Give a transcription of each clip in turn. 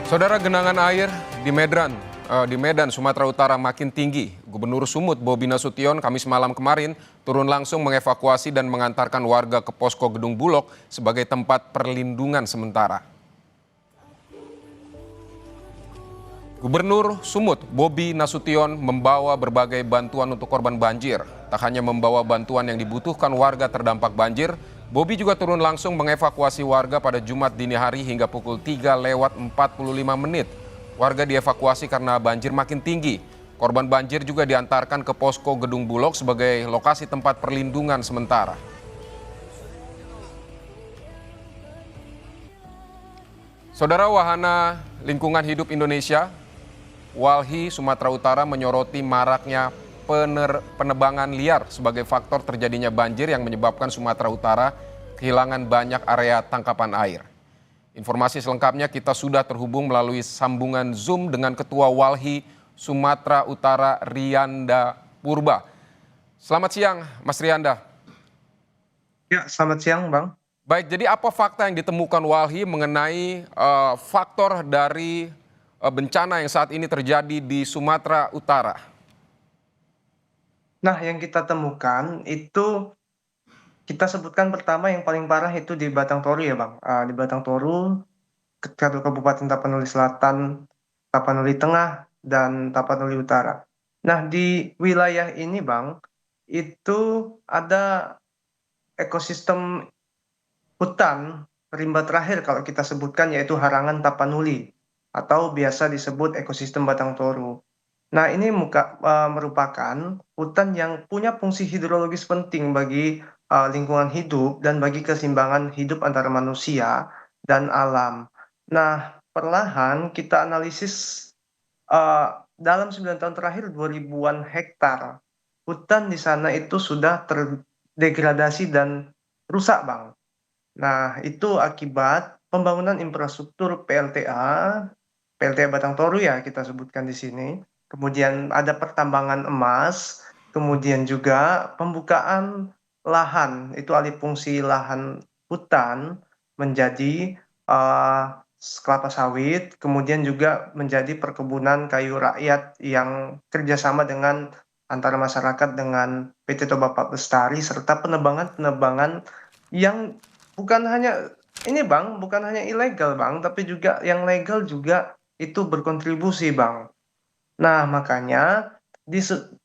Saudara, genangan air di Medan, Sumatera Utara makin tinggi. Gubernur Sumut Bobi Nasution Kamis malam kemarin turun langsung mengevakuasi dan mengantarkan warga ke posko Gedung Bulog sebagai tempat perlindungan sementara. Gubernur Sumut Bobi Nasution membawa berbagai bantuan untuk korban banjir. Tak hanya membawa bantuan yang dibutuhkan warga terdampak banjir, Bobi juga turun langsung mengevakuasi warga pada Jumat dini hari hingga pukul 3:45. Warga dievakuasi karena banjir makin tinggi. Korban banjir juga diantarkan ke posko Gedung Bulog sebagai lokasi tempat perlindungan sementara. Saudara, Wahana Lingkungan Hidup Indonesia, WALHI Sumatera Utara menyoroti maraknya penebangan liar sebagai faktor terjadinya banjir yang menyebabkan Sumatera Utara kehilangan banyak area tangkapan air. Informasi selengkapnya kita sudah terhubung melalui sambungan Zoom dengan Ketua WALHI Sumatera Utara, Rianda Purba. Selamat siang, Mas Rianda. Ya, selamat siang, Bang. Baik, jadi apa fakta yang ditemukan WALHI mengenai faktor dari bencana yang saat ini terjadi di Sumatera Utara? Nah, yang kita temukan itu kita sebutkan pertama yang paling parah itu di Batang Toru ya, Bang. Di Batang Toru, satu Kabupaten Tapanuli Selatan, Tapanuli Tengah, dan Tapanuli Utara. Nah, di wilayah ini, Bang, itu ada ekosistem hutan rimba terakhir kalau kita sebutkan yaitu Harangan Tapanuli atau biasa disebut ekosistem Batang Toru. Nah, ini merupakan hutan yang punya fungsi hidrologis penting bagi lingkungan hidup dan bagi keseimbangan hidup antara manusia dan alam. Nah, perlahan kita analisis dalam 9 tahun terakhir 2000-an hektar hutan di sana itu sudah terdegradasi dan rusak, Bang. Nah, itu akibat pembangunan infrastruktur PLTA Batang Toru ya kita sebutkan di sini. Kemudian ada pertambangan emas, kemudian juga pembukaan lahan, itu alih fungsi lahan hutan menjadi eh, kelapa sawit, kemudian juga menjadi perkebunan kayu rakyat yang kerjasama dengan antara masyarakat dengan PT Toba Pak Bestari serta penebangan-penebangan yang bukan hanya ini Bang, bukan hanya ilegal Bang, tapi juga yang legal juga itu berkontribusi Bang. Nah, makanya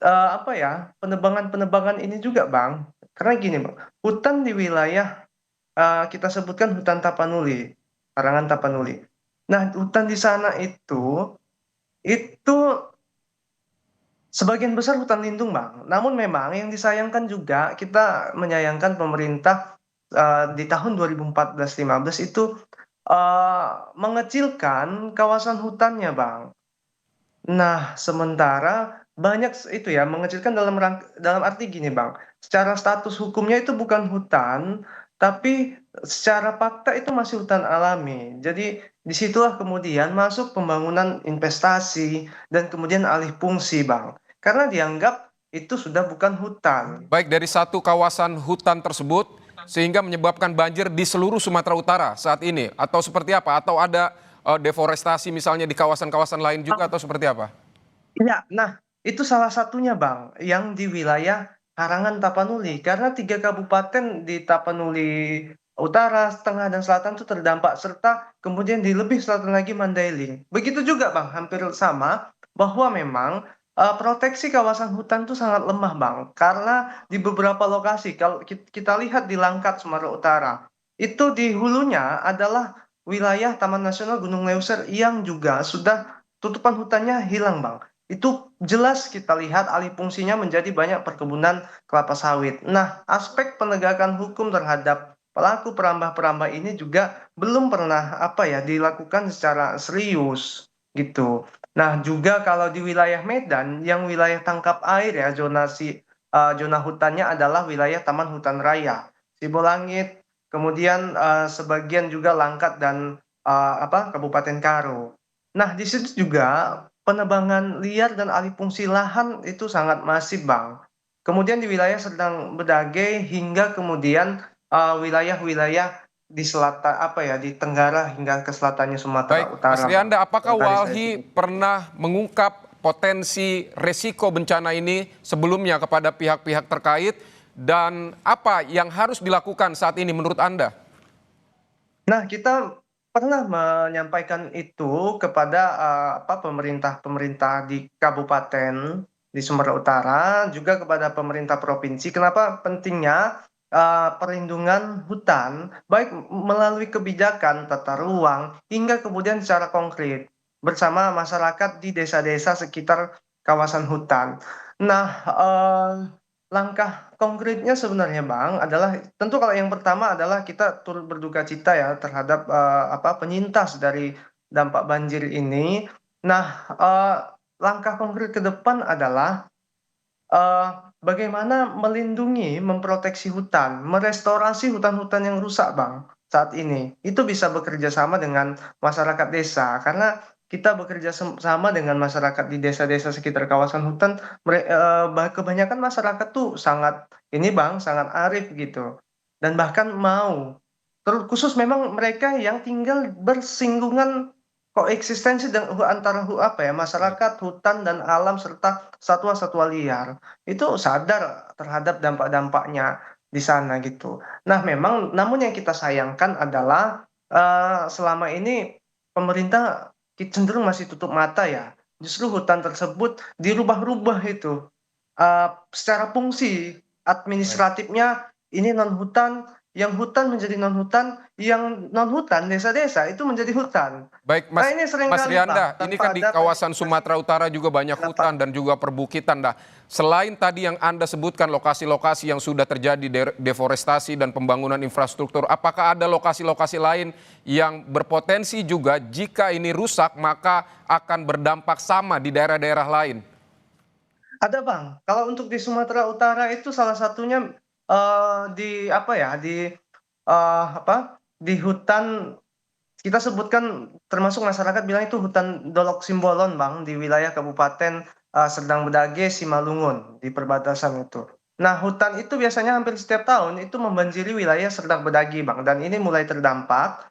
apa ya, penebangan-penebangan ini juga Bang, karena gini Bang, hutan di wilayah kita sebutkan hutan Tapanuli, Karangan Tapanuli. Nah, hutan di sana itu sebagian besar hutan lindung, Bang. Namun memang yang disayangkan juga kita menyayangkan pemerintah di tahun 2014-15 itu mengecilkan kawasan hutannya, Bang. Nah, sementara banyak itu ya mengecilkan dalam arti gini, Bang. Secara status hukumnya itu bukan hutan, tapi secara fakta itu masih hutan alami. Jadi disitulah kemudian masuk pembangunan investasi dan kemudian alih fungsi, Bang. Karena dianggap itu sudah bukan hutan. Baik, dari satu kawasan hutan tersebut sehingga menyebabkan banjir di seluruh Sumatera Utara saat ini, atau seperti apa? Atau ada deforestasi misalnya di kawasan-kawasan lain juga, atau seperti apa? Iya, nah itu salah satunya Bang, yang di wilayah Harangan Tapanuli. Karena 3 kabupaten di Tapanuli Utara, Tengah, dan Selatan itu terdampak. Serta kemudian di lebih selatan lagi Mandailing. Begitu juga Bang, hampir sama bahwa memang proteksi kawasan hutan itu sangat lemah Bang. Karena di beberapa lokasi, kalau kita lihat di Langkat, Sumatera Utara, itu di hulunya adalah wilayah Taman Nasional Gunung Leuser yang juga sudah tutupan hutannya hilang Bang. Itu jelas kita lihat alih fungsinya menjadi banyak perkebunan kelapa sawit. Nah, aspek penegakan hukum terhadap pelaku perambah-perambah ini juga belum pernah apa ya dilakukan secara serius gitu. Nah, juga kalau di wilayah Medan yang wilayah tangkap air ya zona hutannya adalah wilayah Taman Hutan Raya Sibolangit, kemudian sebagian juga Langkat dan Kabupaten Karo. Nah, di situ juga penebangan liar dan alih fungsi lahan itu sangat masif, Bang. Kemudian di wilayah Serdang Bedagai hingga kemudian wilayah-wilayah di selatan apa ya, di tenggara hingga ke selatannya Sumatera Baik, Mas Utara, Bang. Rianda, apakah Yang tadi saya Walhi sebut. pernah mengungkap potensi resiko bencana ini sebelumnya kepada pihak-pihak terkait dan apa yang harus dilakukan saat ini menurut Anda? Nah, kita pernah menyampaikan itu kepada pemerintah-pemerintah di kabupaten di Sumatera Utara, juga kepada pemerintah provinsi. Kenapa pentingnya perlindungan hutan, baik melalui kebijakan tata ruang hingga kemudian secara konkret bersama masyarakat di desa-desa sekitar kawasan hutan. Nah, langkah konkretnya sebenarnya Bang adalah tentu kalau yang pertama adalah kita turut berduka cita ya terhadap penyintas dari dampak banjir ini. Nah, langkah konkret ke depan adalah eh, bagaimana melindungi, memproteksi hutan, merestorasi hutan-hutan yang rusak, Bang, saat ini. Itu bisa bekerja sama dengan masyarakat desa, karena kita bekerja sama dengan masyarakat di desa-desa sekitar kawasan hutan. Kebanyakan masyarakat tuh sangat ini, Bang, sangat arif gitu, dan bahkan mau. Terus khusus memang mereka yang tinggal bersinggungan koeksistensi dan antara Baik. masyarakat, hutan dan alam serta satwa-satwa liar itu sadar terhadap dampak-dampaknya di sana gitu. Nah, memang namun yang kita sayangkan adalah selama ini pemerintah cenderung masih tutup mata ya. Justru hutan tersebut dirubah-rubah itu secara fungsi Baik. administratifnya ini non hutan, yang hutan menjadi non hutan, yang non hutan desa-desa itu menjadi hutan. Baik, Nah, Mas ini Mas seringkali Rianda, Bang ini kan tanpa di ada kawasan verifikasi Sumatera Utara juga banyak kenapa. hutan dan juga perbukitan. Nah, selain tadi yang Anda sebutkan lokasi-lokasi yang sudah terjadi deforestasi dan pembangunan infrastruktur, apakah ada lokasi-lokasi lain yang berpotensi juga jika ini rusak maka akan berdampak sama di daerah-daerah lain? Ada Bang, kalau untuk di Sumatera Utara itu salah satunya, di apa ya, di hutan kita sebutkan termasuk masyarakat bilang itu hutan Dolok Simbolon Bang, di wilayah Kabupaten, Serdang Bedagai, Simalungun, di perbatasan itu. Nah, hutan itu biasanya hampir setiap tahun itu membanjiri wilayah Serdang Bedagai Bang, dan ini mulai terdampak,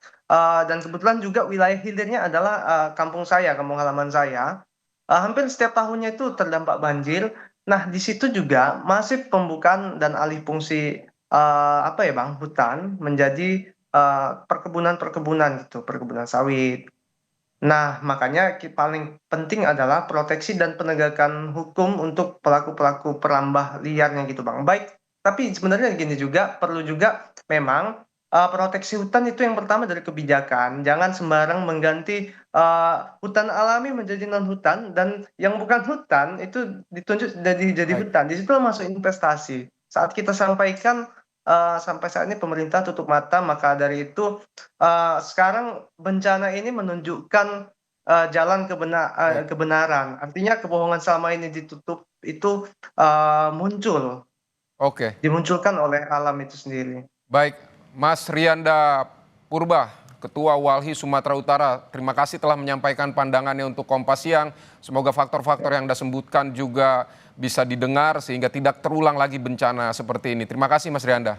dan kebetulan juga wilayah hilirnya adalah, kampung saya, kampung halaman saya. Hampir setiap tahunnya itu terdampak banjir. Nah, di situ juga masif pembukaan dan alih fungsi, Bang, hutan menjadi, perkebunan-perkebunan gitu, perkebunan sawit. Nah, makanya paling penting adalah proteksi dan penegakan hukum untuk pelaku-pelaku perambah liarnya gitu, Bang. Baik, tapi sebenarnya gini juga, perlu juga memang proteksi hutan itu yang pertama dari kebijakan. Jangan sembarang mengganti hutan alami menjadi non hutan dan yang bukan hutan itu ditunjuk jadi Baik. hutan. Di situ masuk investasi. Saat kita sampaikan sampai saat ini pemerintah tutup mata, maka dari itu sekarang bencana ini menunjukkan jalan Baik. kebenaran. Artinya kebohongan selama ini ditutup itu muncul, Oke. dimunculkan oleh alam itu sendiri. Baik, Mas Rianda Purba, Ketua Walhi Sumatera Utara, terima kasih telah menyampaikan pandangannya untuk Kompas Siang. Semoga faktor-faktor yang Anda sebutkan juga bisa didengar sehingga tidak terulang lagi bencana seperti ini. Terima kasih Mas Rianda.